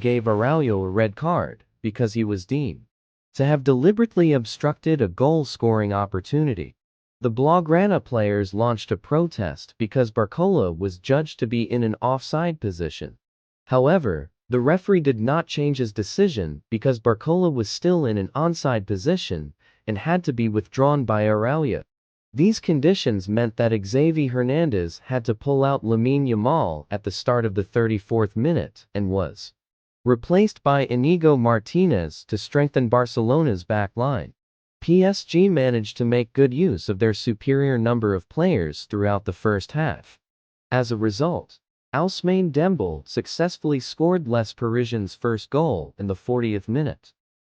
gave Araujo a red card because he was deemed to have deliberately obstructed a goal-scoring opportunity. The Blaugrana players launched a protest because Barcola was judged to be in an offside position. However, the referee did not change his decision because Barcola was still in an onside position and had to be withdrawn by Araujo. These conditions meant that Xavi Hernandez had to pull out Lamine Yamal at the start of the 34th minute and was replaced by Inigo Martinez to strengthen Barcelona's back line. PSG managed to make good use of their superior number of players throughout the first half. As a result, Ousmane Dembele successfully scored Les Parisiens' first goal in the 40th minute.